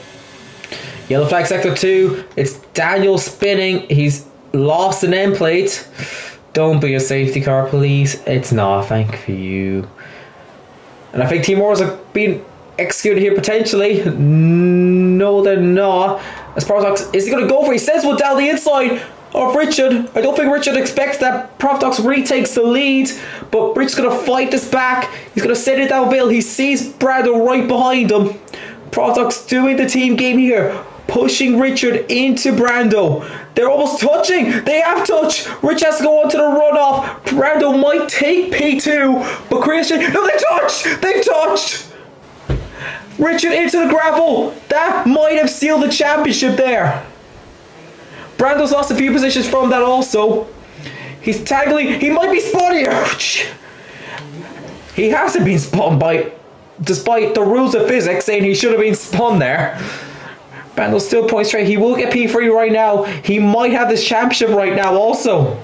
Yellow flag sector 2. It's Daniel spinning. He's lost an end plate. Don't be a safety car, please. It's not. Thank you. And I think Team Wars are being executed here potentially. No, they're not. As Protox, is he going to go for it? He sends one down the inside of Richard. I don't think Richard expects that Protox retakes the lead, but Richard's going to fight this back. He's going to send it downhill. He sees Brando right behind him. Protox doing the team game here, pushing Richard into Brando. They're almost touching. They have touch. Rich has to go on to the runoff. Brando might take P2, but Christian, no, they touched. They've touched. Richard into the gravel. That might have sealed the championship there. Brando's lost a few positions from that also. He's tangling. He might be spun here. He hasn't been spun despite the rules of physics saying he should have been spun there. Brando still points straight. He will get P3 right now. He might have this championship right now also.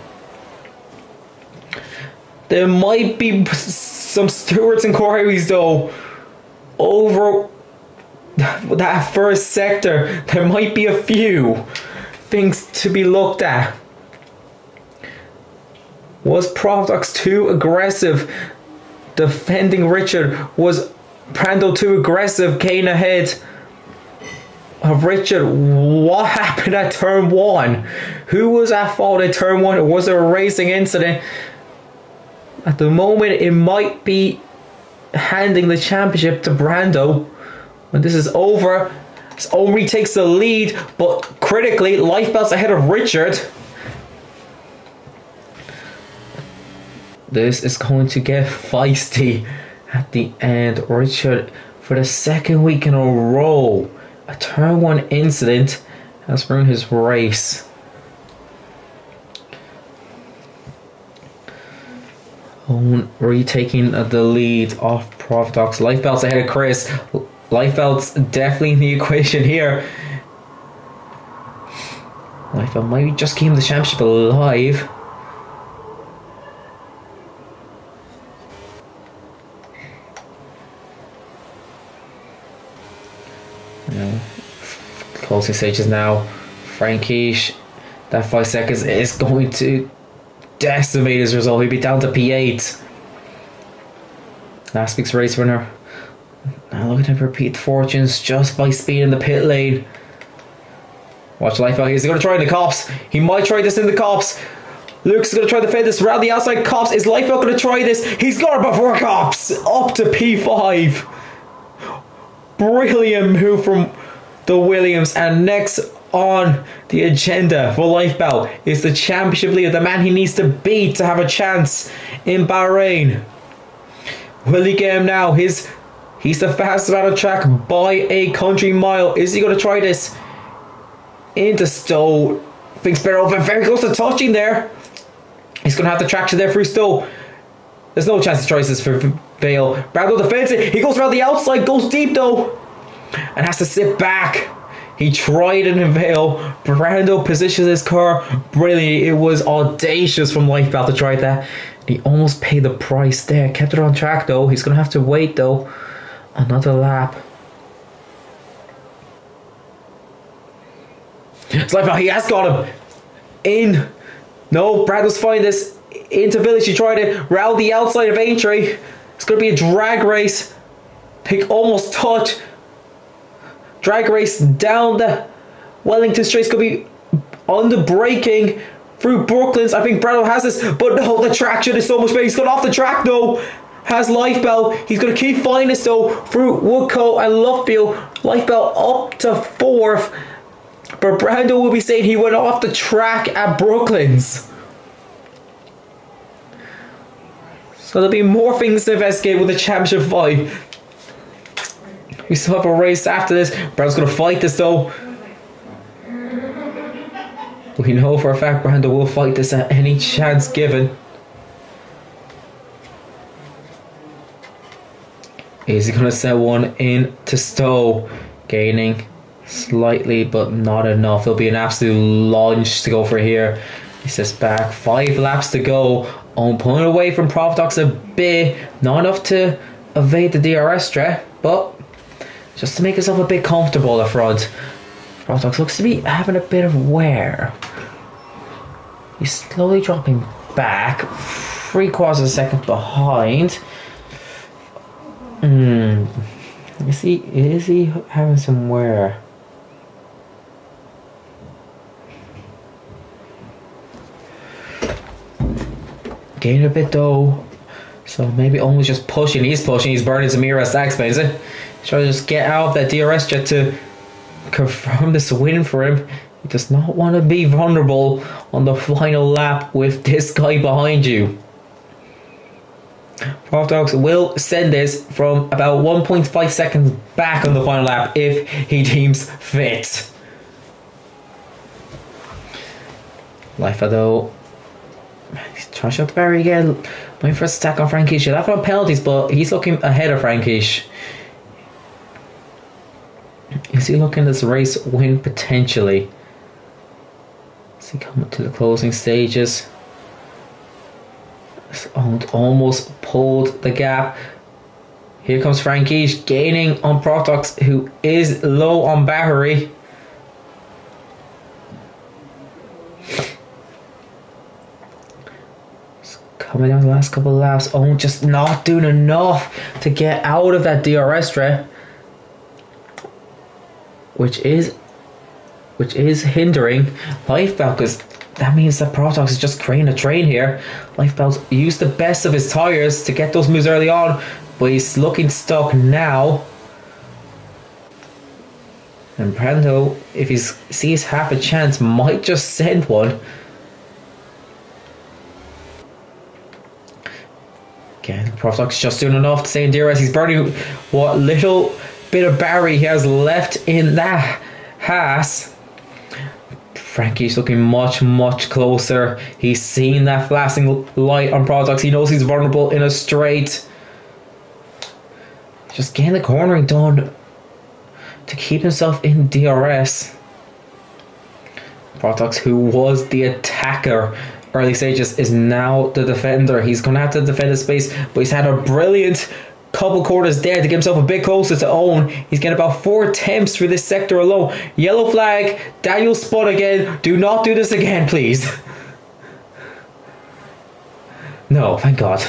There might be some Stewarts and Corey's though over that first sector. There might be a few things to be looked at. Was Protox too aggressive defending Richard? Was Brando too aggressive getting ahead of Richard? What happened at turn 1? Who was at fault at turn 1? Was there a racing incident? At the moment it might be handing the championship to Brando. When this is over, Owen retakes the lead, but critically life belts ahead of Richard. This is going to get feisty at the end. Richard, for the second week in a row, a turn 1 incident has ruined his race. Owen retaking the lead off Protox. Life belts ahead of Chris. Life belts definitely in the equation here. Life belt might be just keeping the championship alive. Closing stages now. Frankish, that 5 seconds is going to decimate his result. He'll be down to P8. Last week's race winner. Now look at him repeat fortunes just by speed in the pit lane. Watch life out. He's going to try in the cops. He might try this in the cops. Luke's going to try to defend this around the outside cops. Is life out going to try this? He's got it before cops. Up to P5. Brilliant move from the Williams. And next on the agenda for Lifebout is the championship leader, the man he needs to beat to have a chance in Bahrain. Will he get him now? He's the fastest out of track by a country mile. Is he going to try this into Stowe? Things better open, very close to touching there. He's going to have the traction there through Stowe. There's no chance to try this for Vale. Brando defends it. He goes around the outside, goes deep though, and has to sit back. He tried it in Vale. Brando positions his car brilliantly. It was audacious from Lifebout to try that. He almost paid the price there. Kept it on track though. He's going to have to wait though another lap. It's Lifebout. He has got him in. No, Brando's finding this. into Village to try to round the outside of Aintree. It's going to be a drag race. Pick almost touch. Drag race down the Wellington Straight. It's going to be on the braking through Brooklands. I think Brado has this, but no, the traction is so much better. He's gone off the track though. Has Lifebell. He's going to keep finding this though through Woodcote and Lovefield. Lifebell up to 4th. But Brando will be saying he went off the track at Brooklands. So there'll be more things to investigate with the Championship 5. We still have a race after this. Brando's going to fight this though. We know for a fact Brando will fight this at any chance given. Is he going to send one in to Stowe? Gaining slightly, but not enough. There'll be an absolute lunge to go for here. He sits back. 5 laps to go. Pulling away from Profdox a bit. Not enough to evade the DRS threat, but just to make himself a bit comfortable up front. Profdox looks to be having a bit of wear. He's slowly dropping back. 3/4 of a second behind. Is he having some wear? Gaining a bit though, so maybe only just pushing. He's burning some ERS tax, is it? Trying to just get out of that DRS jet to confirm this win for him. He does not want to be vulnerable on the final lap with this guy behind you. Prof Dogs will send this from about 1.5 seconds back on the final lap if he deems fit. Lifa though, he's trying to shut the barrier again. My first attack on Frankish. He'll have no penalties, but he's looking ahead of Frankish. Is he looking at this race win potentially? Is he coming to the closing stages? Almost pulled the gap. Here comes Frankish gaining on Protox, who is low on battery. Coming down the last couple of laps. Just not doing enough to get out of that DRS threat, which is hindering Lifebelt, because that means that Protox is just creating a train here. Lifebelt used the best of his tyres to get those moves early on, but he's looking stuck now. And Brando, if he sees half a chance, might just send one. Again, Protox just doing enough to stay in DRS. He's burning what little bit of battery he has left in that Haas. Frankie's looking much closer. He's seen that flashing light on Protox. He knows he's vulnerable in a straight. Just getting the cornering done to keep himself in DRS. Protox, who was the attacker early stages, is now the defender. He's going to have to defend his space, but he's had a brilliant couple quarters there to get himself a bit closer to own. He's getting about 4 attempts through this sector alone. Yellow flag. Daniel spun again. Do not do this again, please. No, thank God.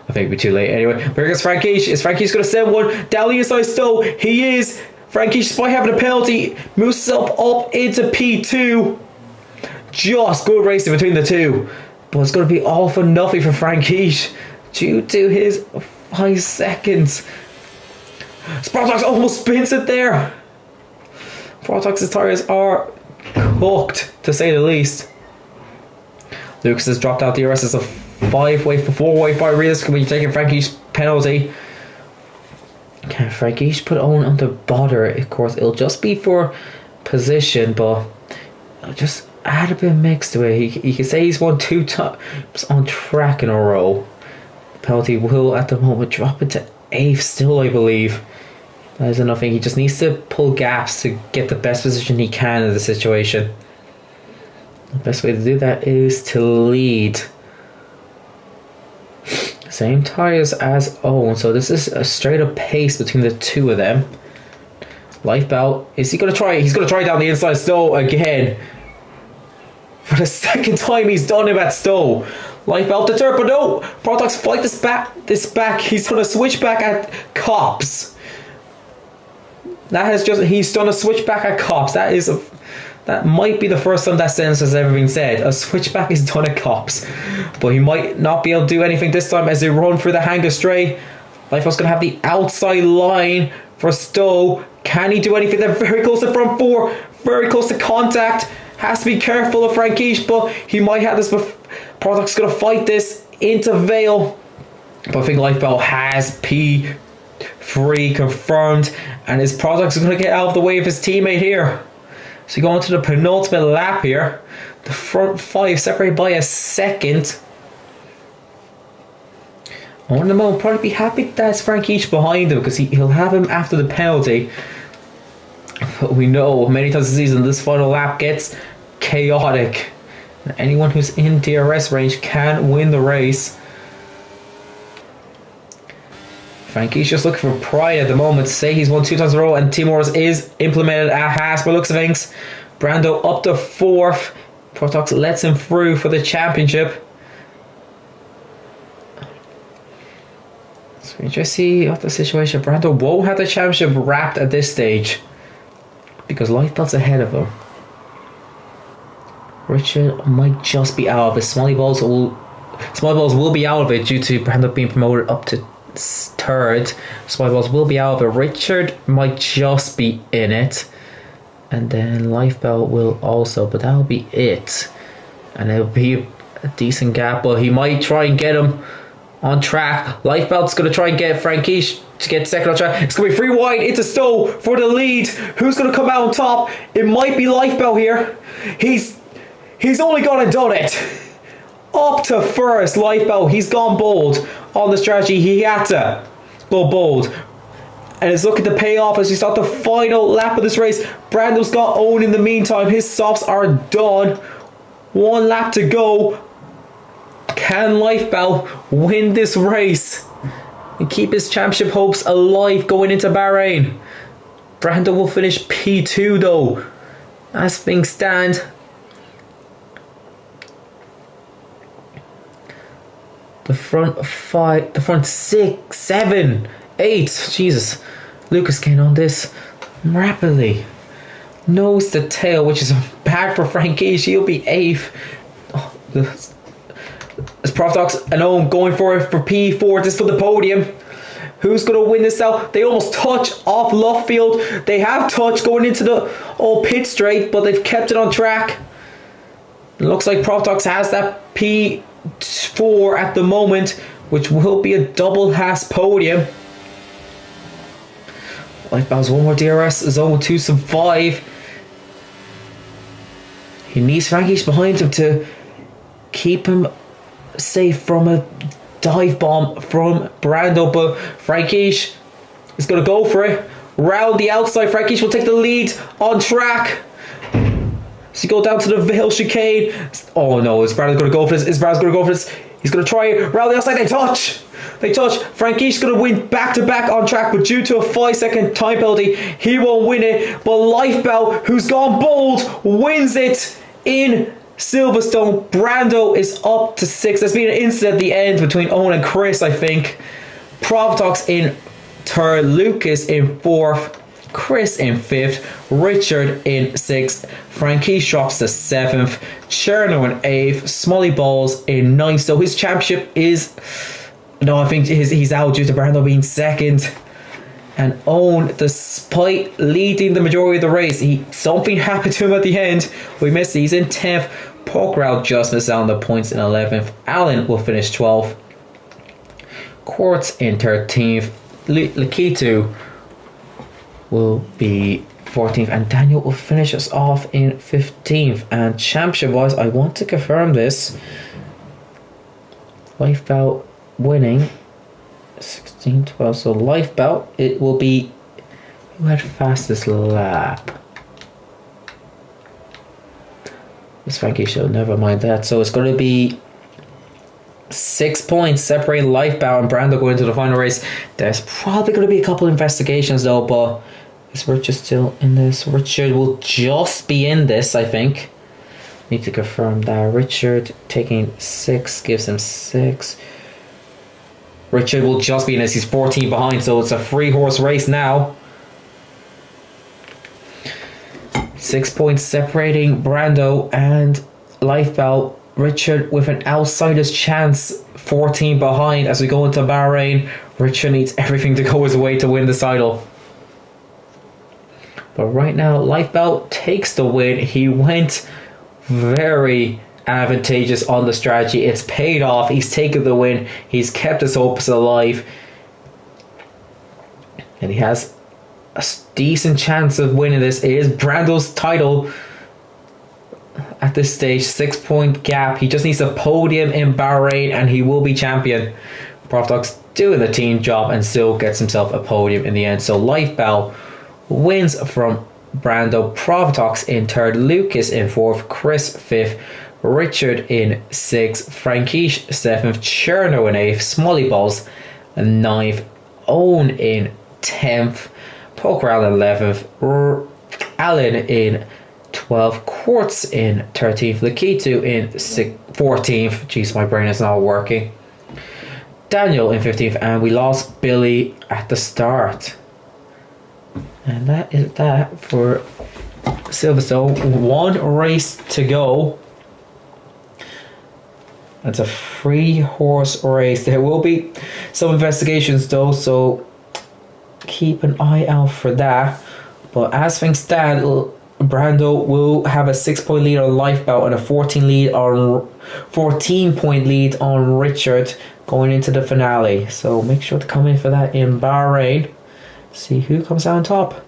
I think we're too late anyway. Here goes Frankish. Is Frankish going to send one down the inside Stowe? He is. Frankish, despite having a penalty, moves himself up into P2. Just good racing between the two. But it's going to be all for nothing for Frankish due to his 5 seconds. Spartox almost spins it there. Spartox's tyres are cooked, to say the least. Lucas has dropped out the DRS as a 4-way fire. Realistically, taking Frankie's penalty. Can Frankish put on under bother? Of course, it'll just be for position, but it'll just add a bit of mix to it. He can say he's won 2 times on track in a row. Penalty will at the moment drop into 8th still, I believe. That is enough. He just needs to pull gaps to get the best position he can in the situation. The best way to do that is to lead. Same tyres as Owen, so this is a straight up pace between the two of them. Lifebelt, is he going to try? He's going to try down the inside still again. For the second time he's done him at Stowe. Lifebelt to third, but no! Protox fight this back. He's done a switchback at Cops. He's done a switchback at Cops. That might be the first time that sentence has ever been said. A switchback is done at Cops. But he might not be able to do anything this time as they run through the hang astray. Lifebelt's going to have the outside line for Stowe. Can he do anything? They're very close to front four. Very close to contact. Has to be careful of Frankish, but he might have this. Protox's going to fight this into Vale. But I think Lifebelt has P3 confirmed. And his Protox is going to get out of the way of his teammate here. So going to the penultimate lap here. The front five separated by a second. Owen will probably be happy that's Frankish behind him because he'll have him after the penalty. But we know many times this season this final lap gets chaotic. Anyone who's in DRS range can win the race. Frankie's just looking for pride at the moment to say he's won 2 times in a row, and Team Wars is implemented at Haas by looks of things. Brando up to 4th. Protox lets him through for the championship. So we just see what the situation. Brando won't have the championship wrapped at this stage because Lifebelt's ahead of him. Richard might just be out of it. Smiley Balls will be out of it due to Brando being promoted up to 3rd. Smiley Balls will be out of it. Richard might just be in it. And then Lifebelt will also, but that'll be it. And it'll be a decent gap, but he might try and get him on track. Lifebelt's going to try and get Frankish to get second on track. It's going to be free wide into Stowe for the lead. Who's going to come out on top? It might be Lifebelt here. He's only gone and done it. Up to first, Lifebelt. He's gone bold on the strategy. He had to go bold. And it's looking to pay off as we start the final lap of this race. Brando's got Owen in the meantime. His softs are done. 1 lap to go. Can Lifebelt win this race and keep his championship hopes alive going into Bahrain? Brando will finish P2 though. As things stand. The front 5, the front 6, 7, 8. Jesus. Lucas getting on this rapidly. Nose to tail, which is bad for Frankish. He'll be 8th. As Protox and Owen going for it for P4. This for the podium. Who's going to win this out? They almost touch off Luffield. They have touch going into the old pit straight, but they've kept it on track. It looks like Protox has that P4 at the moment, which will be a double Haas podium. Lifebelt's one more DRS zone to survive. He needs Frankish behind him to keep him safe from a dive bomb from Brando, but Frankish is going to go for it. Round the outside, Frankish will take the lead on track. So you go down to the Vale chicane. Oh no, is Brando going to go for this? Is Brando going to go for this? He's going to try it. Round the outside, they touch. Frankish is going to win back-to-back on track, but due to a 5-second time penalty, he won't win it. But Lifebelt, who's gone bold, wins it in Silverstone. Brando is up to 6th. There's been an incident at the end between Owen and Chris, I think. Protox in 3rd, Lucas in 4th, Chris in 5th, Richard in 6th, Frankish drops to 7th, Cherno in 8th, Smolly Balls in 9th. So his championship is... No, I think he's out due to Brando being 2nd. And Owen, despite leading the majority of the race, something happened to him at the end. We missed it. He's in 10th. Pokerell just missed out on the points in 11th. Allen will finish 12th. Quartz in 13th. Lakitu will be 14th. And Daniel will finish us off in 15th. And championship wise, I want to confirm this. Lifebelt winning 16-12. So Lifebelt, it will be who had fastest lap. It's Frankie show, never mind that. So it's going to be 6 points separating Lifebelt and Brando going to the final race. There's probably going to be a couple investigations though, but is Richard still in this? Richard will just be in this, I think. Need to confirm that. Richard taking 6 gives him 6. Richard will just be in as he's 14 behind, so it's a 3-horse race now. 6 points separating Brando and Lifebelt. Richard with an outsider's chance, 14 behind as we go into Bahrain. Richard needs everything to go his way to win the title. But right now, Lifebelt takes the win. He went very advantageous on the strategy. It's paid off. He's taken the win. He's kept his hopes alive. And he has a decent chance of winning this. It is Brando's title at this stage. 6-point gap. He just needs a podium in Bahrain and he will be champion. Profitox doing the team job and still gets himself a podium in the end. So Lifebelt wins from Brando. Profitox in 3rd, Lucas in 4th, Chris 5th, Richard in 6th, Frankish 7th, Cherno in 8th, Smolly Balls 9th, Owen in 10th, Poker in 11th, Alan in 12th, Quartz in 13th, Lakitu in 14th. Jeez, my brain is not working. Daniel in 15th, and we lost Billy at the start. And that is that for Silverstone. 1 race to go. It's a 3-horse race. There will be some investigations though, so keep an eye out for that. But as things stand, Brando will have a 6-point lead on Lifebelt and a 14-point lead on Richard going into the finale. So make sure to come in for that in Bahrain. See who comes out on top.